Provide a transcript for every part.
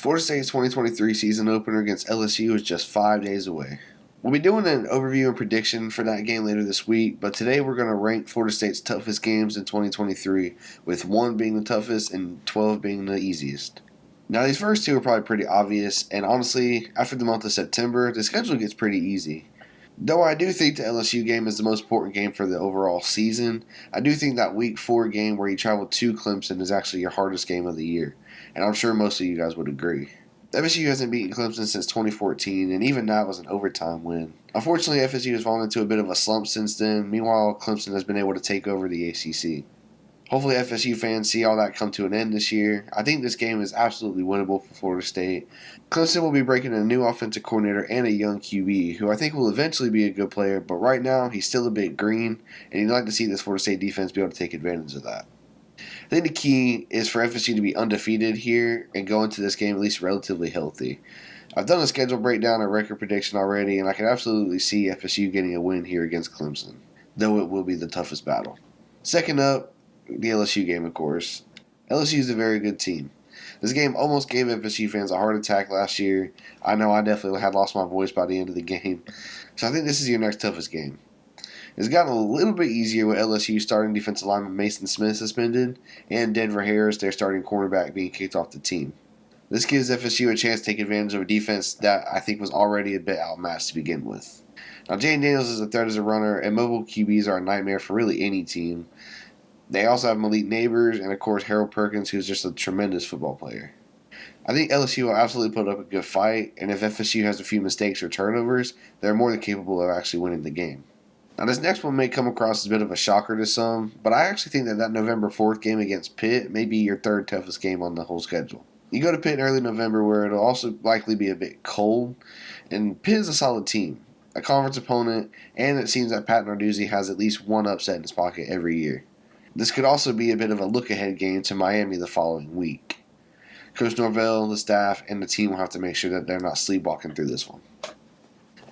Florida State's 2023 season opener against LSU is just 5 days away. We'll be doing an overview and prediction for that game later this week, but today we're going to rank Florida State's toughest games in 2023, with 1 being the toughest and 12 being the easiest. Now, these first 2 are probably pretty obvious, and honestly, after the month of September, the schedule gets pretty easy. Though I do think the LSU game is the most important game for the overall season, I do think that Week 4 game where you travel to Clemson is actually your hardest game of the year, and I'm sure most of you guys would agree. FSU hasn't beaten Clemson since 2014, and even that was an overtime win. Unfortunately, FSU has fallen into a bit of a slump since then. Meanwhile, Clemson has been able to take over the ACC. Hopefully, FSU fans see all that come to an end this year. I think this game is absolutely winnable for Florida State. Clemson will be breaking in a new offensive coordinator and a young QB, who I think will eventually be a good player, but right now he's still a bit green, and you'd like to see this Florida State defense be able to take advantage of that. I think the key is for FSU to be undefeated here and go into this game at least relatively healthy. I've done a schedule breakdown and record prediction already, and I can absolutely see FSU getting a win here against Clemson, though it will be the toughest battle. Second up, the LSU game, of course. LSU is a very good team. This game almost gave FSU fans a heart attack last year. I know I definitely had lost my voice by the end of the game. So I think this is your next toughest game. It's gotten a little bit easier with LSU starting defensive lineman Mason Smith suspended and Denver Harris, their starting cornerback, being kicked off the team. This gives FSU a chance to take advantage of a defense that I think was already a bit outmatched to begin with. Now, Jayden Daniels is a threat as a runner, and mobile QBs are a nightmare for really any team. They also have Malik Neighbors and, of course, Harold Perkins, who's just a tremendous football player. I think LSU will absolutely put up a good fight, and if FSU has a few mistakes or turnovers, they're more than capable of actually winning the game. Now, this next one may come across as a bit of a shocker to some, but I actually think that November 4th game against Pitt may be your third toughest game on the whole schedule. You go to Pitt in early November where it'll also likely be a bit cold, and Pitt is a solid team, a conference opponent, and it seems that Pat Narduzzi has at least one upset in his pocket every year. This could also be a bit of a look-ahead game to Miami the following week. Coach Norvell, the staff, and the team will have to make sure that they're not sleepwalking through this one.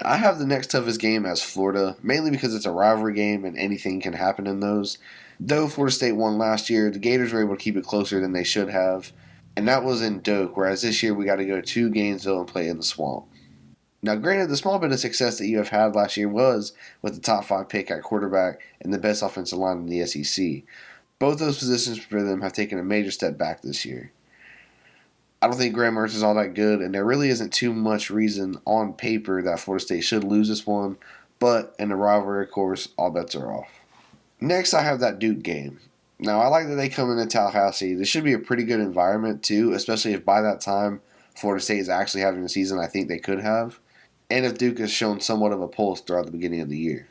I have the next toughest game as Florida, mainly because it's a rivalry game and anything can happen in those. Though Florida State won last year, the Gators were able to keep it closer than they should have, and that was in Doak, whereas this year we got to go to Gainesville and play in the Swamp. Now, granted, the small bit of success that you have had last year was with the top 5 pick at quarterback and the best offensive line in the SEC. Both those positions for them have taken a major step back this year. I don't think Graham Mertz is all that good, and there really isn't too much reason on paper that Florida State should lose this one, but in the rivalry, of course, all bets are off. Next, I have that Duke game. Now, I like that they come into Tallahassee. This should be a pretty good environment, too, especially if by that time Florida State is actually having the season I think they could have, and if Duke has shown somewhat of a pulse throughout the beginning of the year.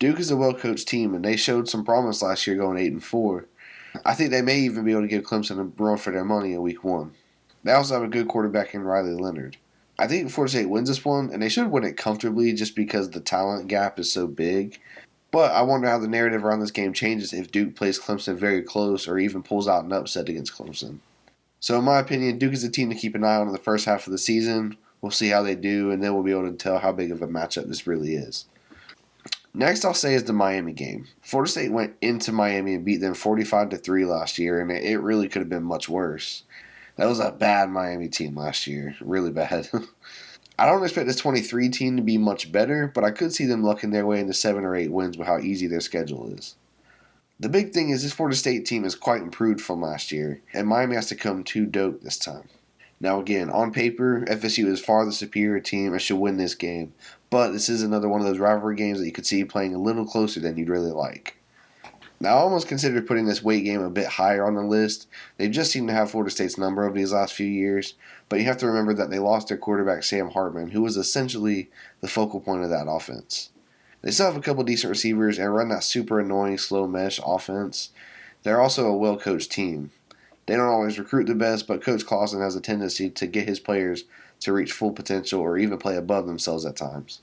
Duke is a well-coached team, and they showed some promise last year going 8-4. I think they may even be able to give Clemson a run for their money in Week 1. They also have a good quarterback in Riley Leonard. I think Florida State wins this one, and they should win it comfortably just because the talent gap is so big. But I wonder how the narrative around this game changes if Duke plays Clemson very close or even pulls out an upset against Clemson. So in my opinion, Duke is a team to keep an eye on in the first half of the season. We'll see how they do, and then we'll be able to tell how big of a matchup this really is. Next, I'll say is the Miami game. Florida State went into Miami and beat them 45-3 last year, and it really could have been much worse. That was a bad Miami team last year, really bad. I don't expect this 23 team to be much better, but I could see them lucking their way into 7 or 8 wins with how easy their schedule is. The big thing is this Florida State team is quite improved from last year, and Miami has to come to Doak this time. Now again, on paper, FSU is far the superior team and should win this game, but this is another one of those rivalry games that you could see playing a little closer than you'd really like. Now, I almost considered putting this weight game a bit higher on the list. They just seem to have Florida State's number over these last few years, but you have to remember that they lost their quarterback, Sam Hartman, who was essentially the focal point of that offense. They still have a couple decent receivers and run that super annoying slow mesh offense. They're also a well-coached team. They don't always recruit the best, but Coach Clausen has a tendency to get his players to reach full potential or even play above themselves at times.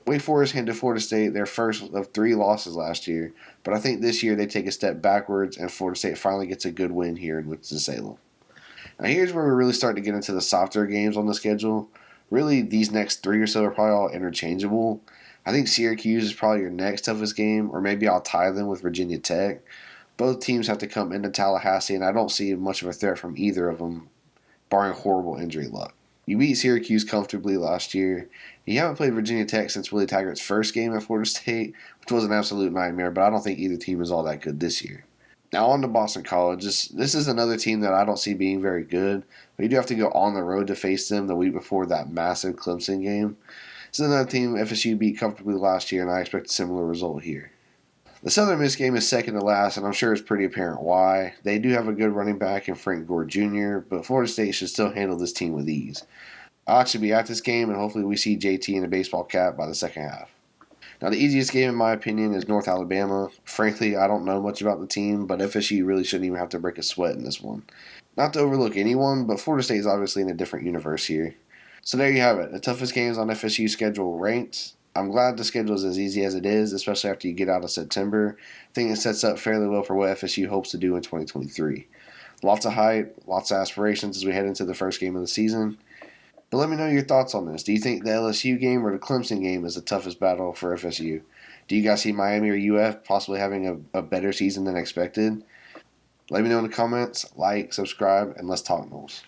Wake Forest handed Florida State their first of 3 losses last year, but I think this year they take a step backwards and Florida State finally gets a good win here in Winston-Salem. Now here's where we really start to get into the softer games on the schedule. Really, these next 3 or so are probably all interchangeable. I think Syracuse is probably your next toughest game, or maybe I'll tie them with Virginia Tech. Both teams have to come into Tallahassee, and I don't see much of a threat from either of them barring horrible injury luck. You beat Syracuse comfortably last year. You haven't played Virginia Tech since Willie Taggart's first game at Florida State, which was an absolute nightmare, but I don't think either team is all that good this year. Now on to Boston College. This is another team that I don't see being very good, but you do have to go on the road to face them the week before that massive Clemson game. This is another team FSU beat comfortably last year, and I expect a similar result here. The Southern Miss game is second to last, and I'm sure it's pretty apparent why. They do have a good running back in Frank Gore Jr., but Florida State should still handle this team with ease. I'll actually be at this game, and hopefully we see JT in a baseball cap by the second half. Now, the easiest game, in my opinion, is North Alabama. Frankly, I don't know much about the team, but FSU really shouldn't even have to break a sweat in this one. Not to overlook anyone, but Florida State is obviously in a different universe here. So there you have it. The toughest games on FSU's schedule ranked. I'm glad the schedule is as easy as it is, especially after you get out of September. I think it sets up fairly well for what FSU hopes to do in 2023. Lots of hype, lots of aspirations as we head into the first game of the season. But let me know your thoughts on this. Do you think the LSU game or the Clemson game is the toughest battle for FSU? Do you guys see Miami or UF possibly having a better season than expected? Let me know in the comments, like, subscribe, and let's talk Noles.